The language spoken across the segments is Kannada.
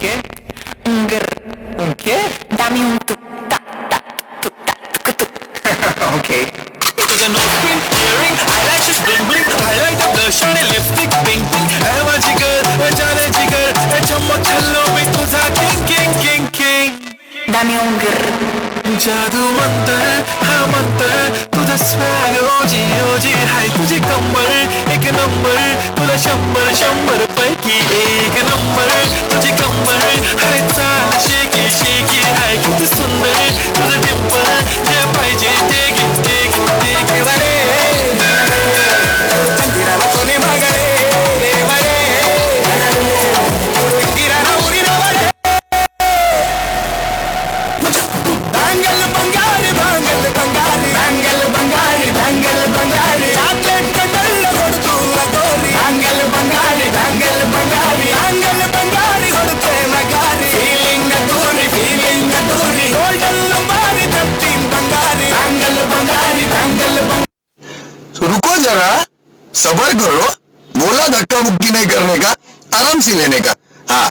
qué? Un grr. ¿Un qué? Dame un tuk ta ta tuk ta tuk tuk. Okay. तुझं note pin earring eyelashes bling bling highlighter blush आणि लिपस्टिक पिंक पिंक है माझी गर जाने जिगर चमक छल्लो मी तुझा king king king king Dame un grr. जादू मंतर हा मंतर तुझा स्वॅग ओजी ओजी हाय तुझी कंबर एक नंबर तुला 100 पैकी एक नंबर तुझी कंबर हाय चाल शेकी शेकी हाय किती सुंदर तुझं डिंपल जे पाहिजे ते घे ते घे ते घे वारे चंदिराला कोणी मागणे रे वारे इंदिराला उरी रे वारे भांगल बंगारी भांगल बंगारी भांगल बंगारी भांगल बंगारी चाकलेट कंडल ಹೊಡೆದು ಮಗೋರಿ भांगल बंगारी भांगल बंगारी भांगल बंगारी ಹೊಡೆದು ಮಗಾರಿ ಫೀಲಿಂಗ್ ಅದ್ದೂರಿ ಗೋಲ್ಡನ್ ನಂಬಾರಿ ತಪ್ಪಿನ ಬಂಗಾರಿ भांगल बंगारी भांगल तो रुको जरा, सबर करो, बोला धक्का मुक्की नहीं करने का, आराम से लेने का। हाँ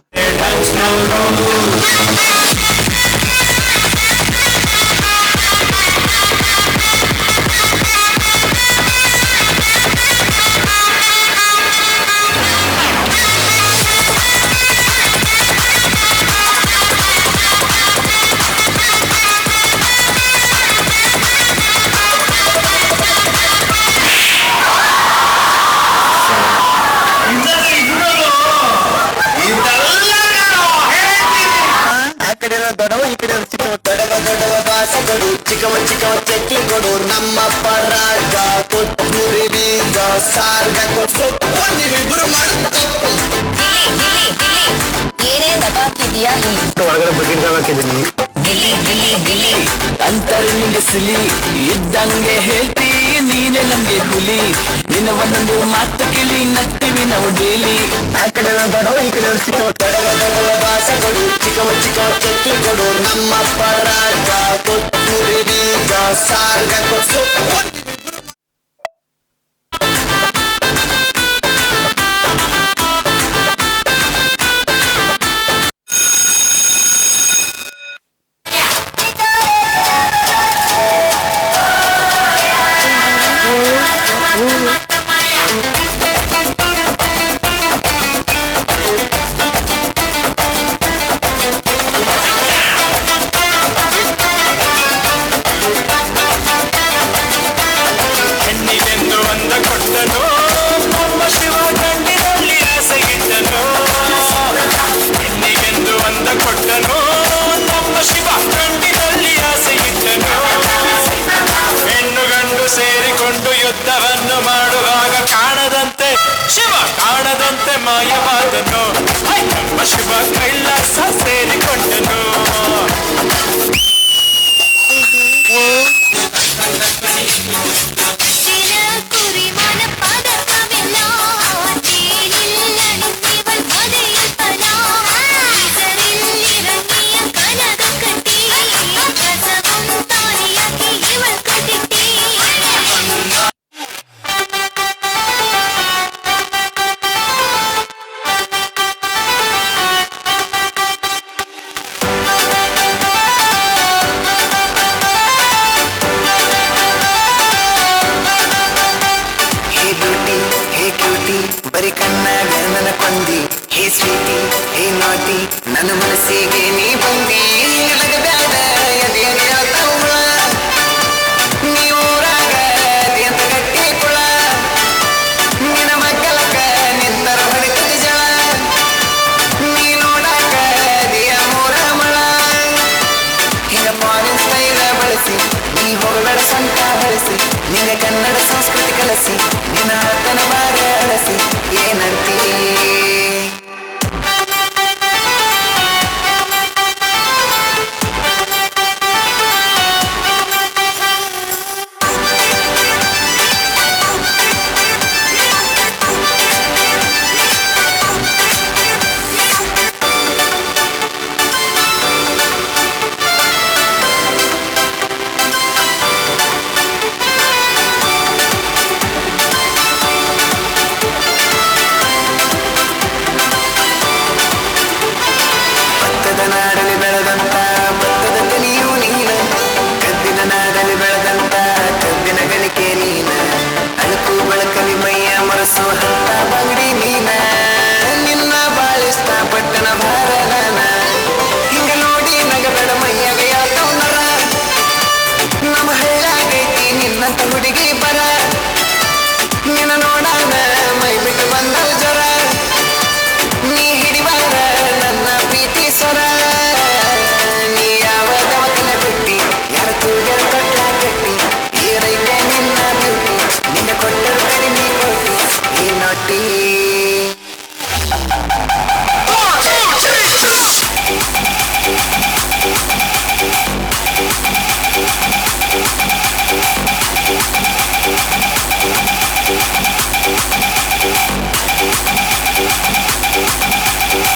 ದೊಡ್ಡವ ಈ ಕಡೆ ಚಿಕ್ಕವ ದೊಡ್ಡವ ಬಾಸಗಳು ಚಿಕ್ಕವ ಚಿಕ್ಕವ ಚಕ್ಲಿಗಳು ನಮ್ಮ ಪರಾಗ ಕೊತ್ತೂರಿ ಬೀಜ ಸಾರ್ಗ ಕೊಟ್ಟಿವಿಬ್ರು ಏನೇ ದಬಾಕಿದ್ಯಾ ಒಳಗಡೆ ಬಕೆಟ್ ಹಾಕಿದ್ದೀನಿ ಗಿಲಿ ಗಿಲಿ ಗಿಲಿ ಅಂತರ್ ನಿಲ್ಲಿಸಲಿ ಇದ್ದಂಗೆ ಹೇಳ್ತಿ ನೀನೆ ನಮ್ಗೆ ಹುಲಿ ನಿನ್ನ ಒಂದೊಂದು ಮಾತು ಕಿಳಿ ನಗ್ತೀವಿ ನಾವು ಡೇಲಿ ಆ ಕಡೆ ದೊಡ್ಡವ ಈ ಕಡೆ ಚಿಕ್ಕವ ದೊಡ್ಡವ ಬಾಸಗಳು ಚಿಕ್ಕವ ಚಿಕ್ಕವ ಚಕ್ಲಿಗಳು ನಮ್ಮ ಪರಾಗ ಕೊತ್ತೂರಿ ಬೀಜ ಸಾರ್ಗ ಕೊಟ್ಟು ಸೇರಿಕೊಂಡು ಯುದ್ಧವನ್ನು ಮಾಡುವಾಗ ಕಾಣದಂತೆ ಶಿವ ಕಾಣದಂತೆ ಮಾಯವಾದನು ನಮ್ಮ ಶಿವ ಕೈಲಾಸ ಸೇರಿಕೊಂಡನು ಬರೀ ಕಣ್ಣಾಗ ನನ್ನ ಕೊಂದಿ ಹೇ ಸ್ವೀಟಿ ಹೇ ನಾಟಿ ನನ್ನ ಮನಸ್ಸಿಗೆ ನೀ ಬಂದಿ ಬ್ಯಾಡ ಎದೆಯನೆ ಹೇಳ್ತಾವ ನೀವೂರಾಗ ಅಂತ ಗಟ್ಟಿ ಕುಳ ನಿನ್ನ ಮಕ್ಕಳಕ್ಕ ನಿಂತರ ಹೊಡಿತದ ಜಳ ನೀ ನೋಡಾಕ ದಿಯ ಮೂರ ಮಳ ಹಿಂಗ ಫಾರಿನ್ ಸ್ಟೈಲ ಬಳಸಿ ನೀ ಹೋಗಬೇಡ ಸಂತ ಬಳಸಿ ನಿಂಗ ಕನ್ನಡ ಸಂಸ್ಕೃತಿ ಕಲಸಿ